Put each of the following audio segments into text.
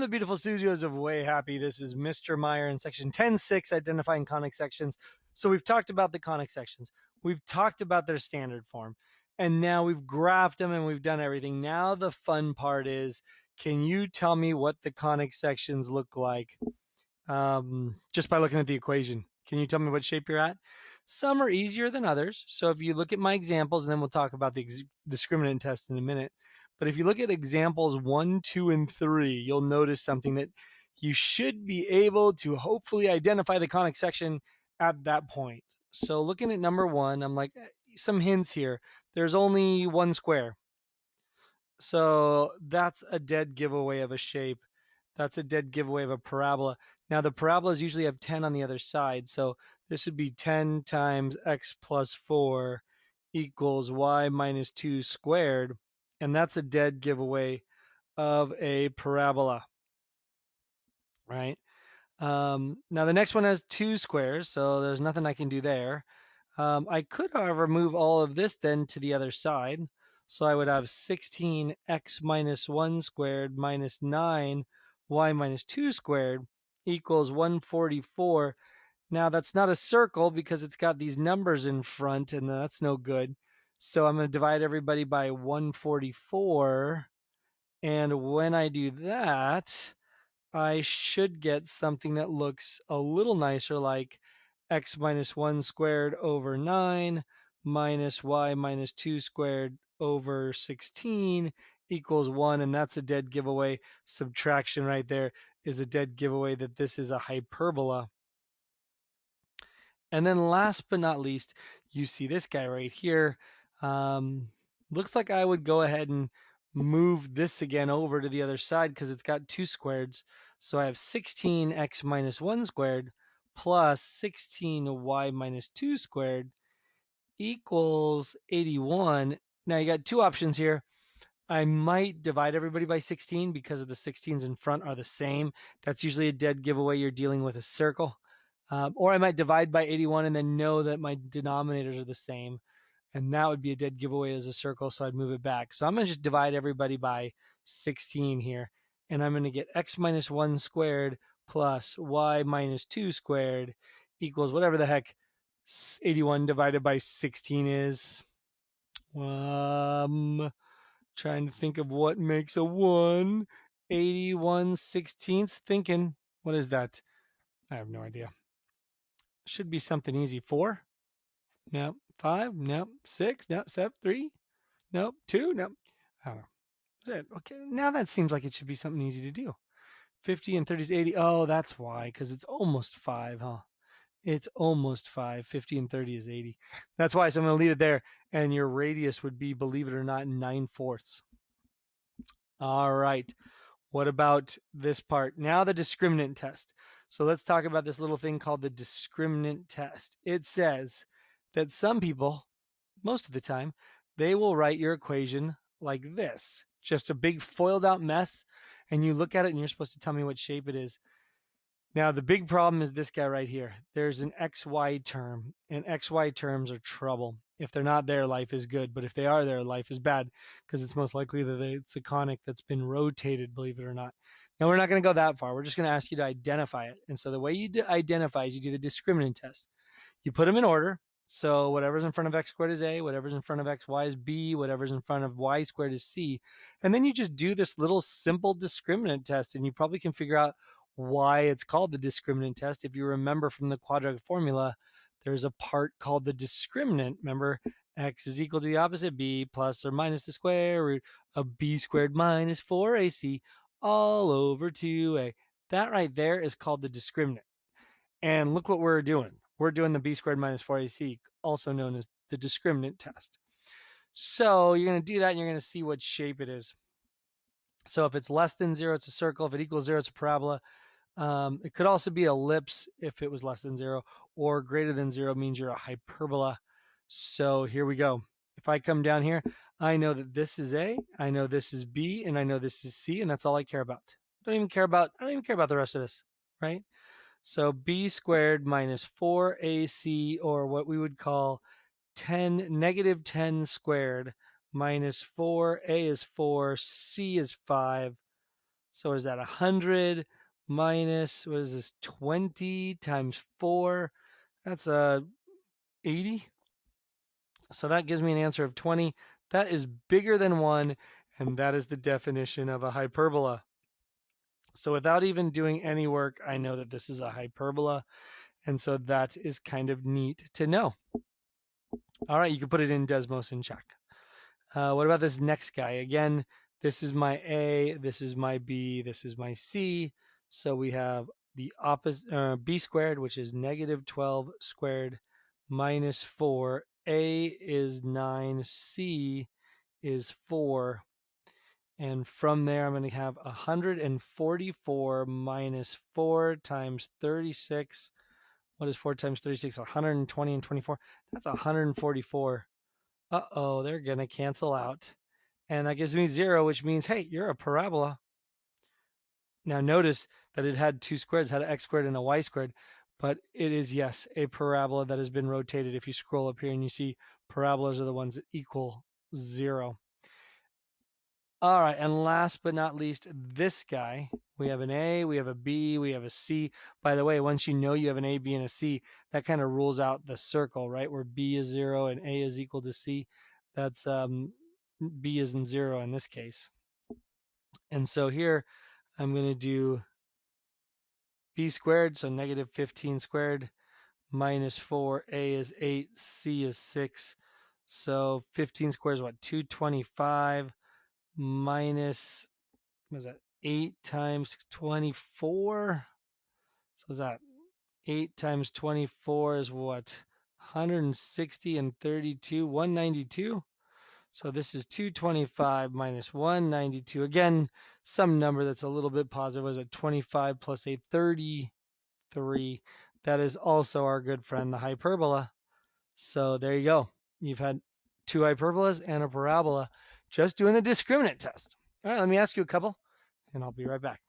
the beautiful studios of Way Happy. This is Mr. Meyer in section 10.6, identifying conic sections. So we've talked about the conic sections. We've talked about their standard form. And now we've graphed them and we've done everything. Now the fun part is, can you tell me what the conic sections look like just by looking at the equation? Can you tell me what shape you're at? Some are easier than others. So if you look at my examples, and then we'll talk about the discriminant test in a minute. But if you look at examples 1, 2, and 3, you'll notice something that you should be able to hopefully identify the conic section at that point. So looking at number 1, I'm like, some hints here. There's only one square. So that's a dead giveaway of a shape. That's a dead giveaway of a parabola. Now, the parabolas usually have 10 on the other side. So this would be 10 times x plus 4 equals y minus 2 squared. And that's a dead giveaway of a parabola, right? Now, the next one has 2 squares, so there's nothing I can do there. I could, however, move all of this then to the other side. So I would have 16x minus 1 squared minus 9y minus 2 squared equals 144. Now, that's not a circle because it's got these numbers in front, and that's no good. So I'm going to divide everybody by 144. And when I do that, I should get something that looks a little nicer, like x minus 1 squared over 9 minus y minus 2 squared over 16 equals 1. And that's a dead giveaway. Subtraction right there is a dead giveaway that this is a hyperbola. And then last but not least, you see this guy right here. Looks like I would go ahead and move this again over to the other side because it's got 2 squareds. So I have 16x minus 1 squared plus 16y minus 2 squared equals 81. Now you got 2 options here. I might divide everybody by 16 because of the 16s in front are the same. That's usually a dead giveaway. You're dealing with a circle. Or I might divide by 81 and then know that my denominators are the same. And that would be a dead giveaway as a circle, so I'd move it back. So I'm going to just divide everybody by 16 here. And I'm going to get x minus 1 squared plus y minus 2 squared equals whatever the heck 81 divided by 16 is. Trying to think of what makes a 1. 81/16. Thinking, what is that? I have no idea. Should be something easy. 4? Nope. 5? Nope. 6? Nope. 7? 3? Nope. 2? Nope. I don't know. Is it? Okay. Now that seems like it should be something easy to do. 50 and 30 is 80. Oh, that's why, because it's almost 5, huh? It's almost 5. 50 and 30 is 80. That's why. So I'm going to leave it there. And your radius would be, believe it or not, 9/4. All right. What about this part? Now the discriminant test. So let's talk about this little thing called the discriminant test. It says that some people, most of the time, they will write your equation like this. Just a big foiled out mess. And you look at it and you're supposed to tell me what shape it is. Now, the big problem is this guy right here. There's an XY term, and XY terms are trouble. If they're not there, life is good. But if they are there, life is bad because it's most likely that it's a conic that's been rotated, believe it or not. Now, we're not going to go that far. We're just going to ask you to identify it. And so the way you identify is you do the discriminant test. You put them in order. So whatever's in front of x squared is a, whatever's in front of xy is b, whatever's in front of y squared is c. And then you just do this little simple discriminant test, and you probably can figure out why it's called the discriminant test. If you remember from the quadratic formula, there's a part called the discriminant. Remember, x is equal to the opposite b plus or minus the square root of b squared minus 4ac all over 2a. That right there is called the discriminant. And look what we're doing. We're doing the b squared minus 4ac, also known as the discriminant test. So you're going to do that and you're going to see what shape it is. So if it's less than 0, it's a circle. If it equals 0, it's a parabola. It could also be ellipse if it was less than 0, or greater than 0 means you're a hyperbola. So here we go. If I come down here, I know that this is A, I know this is B, and I know this is C, and that's all I care about. I don't even care about the rest of this, right? So b squared minus 4ac, or what we would call negative 10 squared minus 4, a is 4, c is 5. So what is that? 100 minus, what is this? 20 times 4. That's 80. So that gives me an answer of 20. That is bigger than 1, and that is the definition of a hyperbola. So without even doing any work, I know that this is a hyperbola. And so that is kind of neat to know. All right, you can put it in Desmos and check. What about this next guy? Again, this is my A, this is my B, this is my C. So we have the opposite, B squared, which is negative 12 squared minus 4. A is 9, C is 4. And from there, I'm going to have 144 minus 4 times 36. What is 4 times 36? 120 and 24. That's 144. Uh-oh, they're going to cancel out. And that gives me 0, which means, hey, you're a parabola. Now notice that it had two squares, it had an x squared and a y squared, but it is, yes, a parabola that has been rotated. If you scroll up here and you see parabolas are the ones that equal 0. All right, and last but not least, this guy. We have an A, we have a B, we have a C. By the way, once you know you have an A, B, and a C, that kind of rules out the circle, right? Where B is 0 and A is equal to C. That's B is in 0 in this case. And so here I'm going to do B squared, so negative 15 squared minus 4. A is 8, C is 6. So 15 squared is what? 225 minus, what is that? 8 times 24. So is that 8 times 24 is what? 160 and 32, 192. So this is 225 minus 192. Again, some number that's a little bit positive. Was it 25 plus a 33? That is also our good friend, the hyperbola. So there you go. You've had two hyperbolas and a parabola just doing the discriminant test. All right, let me ask you a couple, and I'll be right back.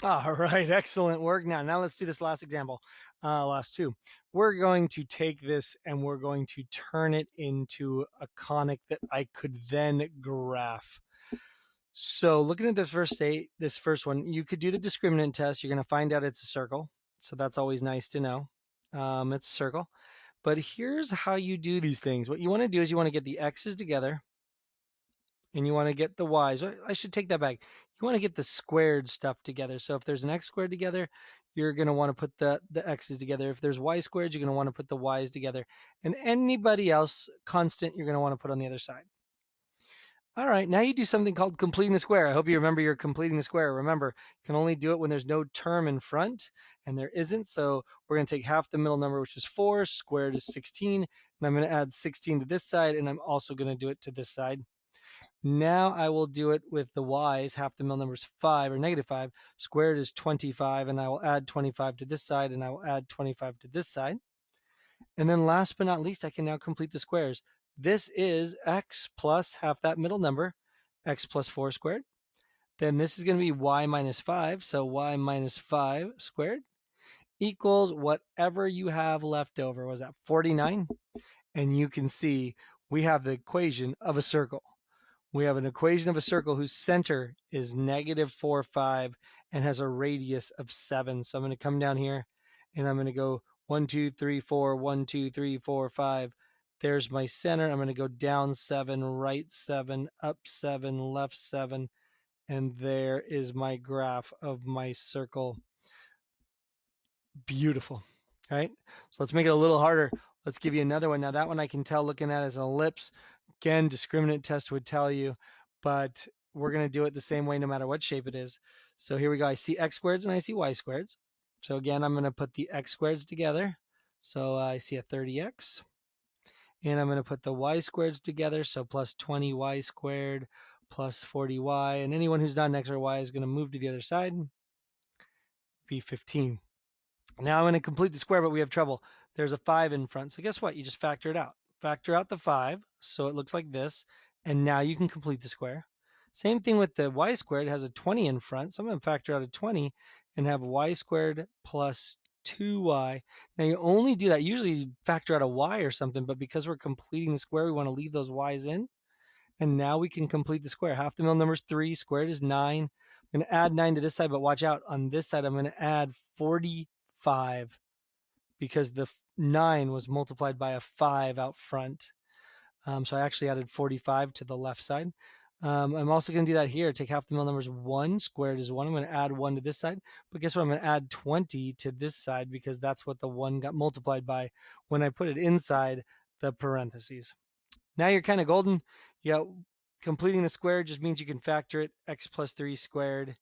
All right, excellent work. Now let's do this last example, last two. We're going to take this and we're going to turn it into a conic that I could then graph. So looking at this first one, you could do the discriminant test. You're going to find out it's a circle. So that's always nice to know. It's a circle. But here's how you do these things. What you want to do is you want to get the x's together and you want to get the y's. I should take that back. You want to get the squared stuff together. So if there's an x squared together, you're going to want to put the x's together. If there's y squared, you're going to want to put the y's together. And anybody else constant, you're going to want to put on the other side. All right, now you do something called completing the square. I hope you remember you're completing the square. Remember, you can only do it when there's no term in front, and there isn't. So we're going to take half the middle number, which is 4, squared is 16, and I'm going to add 16 to this side, and I'm also going to do it to this side. Now I will do it with the y's. Half the middle number is 5 or negative 5. Squared is 25, and I will add 25 to this side, and I will add 25 to this side. And then last but not least, I can now complete the squares. This is x plus half that middle number, x plus 4 squared. Then this is going to be y minus 5, so y minus 5 squared equals whatever you have left over. Was that 49? And you can see we have the equation of a circle. We have an equation of a circle whose center is negative 4, 5, and has a radius of 7. So I'm going to come down here, and I'm going to go 1, 2, 3, 4, 1, 2, 3, 4, 5. There's my center. I'm going to go down 7, right 7, up 7, left 7, and there is my graph of my circle. Beautiful. All right, so let's make it a little harder. Let's give you another one. Now that one I can tell looking at it as an ellipse. Again, discriminant test would tell you, but we're going to do it the same way no matter what shape it is. So here we go. I see x squareds and I see y squareds. So again, I'm going to put the x squareds together. So I see a 30x. And I'm going to put the y squareds together. So plus 20y squared plus 40y. And anyone who's not an x or y is going to move to the other side. Be 15. Now I'm going to complete the square, but we have trouble. There's a 5 in front. So guess what? You just factor it out. Factor out the 5, so it looks like this. And now you can complete the square. Same thing with the y squared. It has a 20 in front. So I'm going to factor out a 20 and have y squared plus 2y. Now you only do that. Usually you factor out a y or something, but because we're completing the square, we want to leave those y's in. And now we can complete the square. Half the middle number is 3, squared is 9. I'm going to add 9 to this side, but watch out. On this side, I'm going to add 45 because the 9 was multiplied by a 5 out front. So I actually added 45 to the left side. I'm also going to do that here. Take half the middle numbers 1, squared is 1. I'm going to add 1 to this side. But guess what? I'm going to add 20 to this side because that's what the 1 got multiplied by when I put it inside the parentheses. Now you're kind of golden. Completing the square just means you can factor it. X plus 3 squared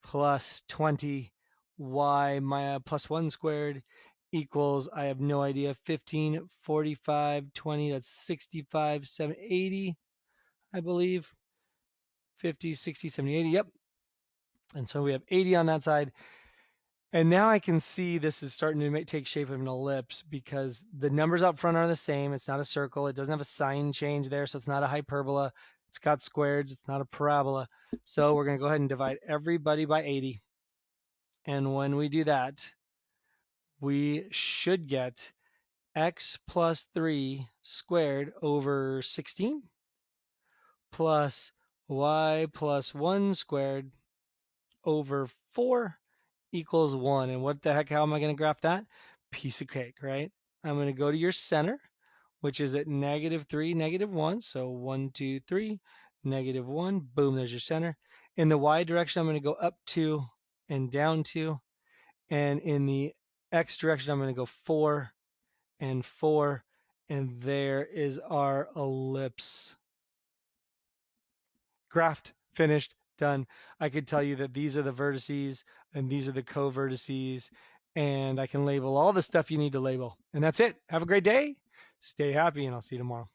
plus 20 y plus 1 squared equals, I have no idea, 15, 45, 20, that's 65, 7, 80, I believe. 50, 60, 70, 80, yep. And so we have 80 on that side. And now I can see this is starting to take shape of an ellipse because the numbers up front are the same. It's not a circle. It doesn't have a sign change there, so it's not a hyperbola. It's got squares. It's not a parabola. So we're going to go ahead and divide everybody by 80. And when we do that, we should get x plus 3 squared over 16 plus y plus 1 squared over 4 equals 1. And what the heck, how am I going to graph that? Piece of cake, right? I'm going to go to your center, which is at -3, -1. So 1, 2, 3, -1. Boom, there's your center. In the y direction, I'm going to go up 2 and down 2. And in the x direction, I'm going to go 4 and 4. And there is our ellipse. Graphed, finished, done. I could tell you that these are the vertices and these are the co-vertices, and I can label all the stuff you need to label. And that's it. Have a great day. Stay happy, and I'll see you tomorrow.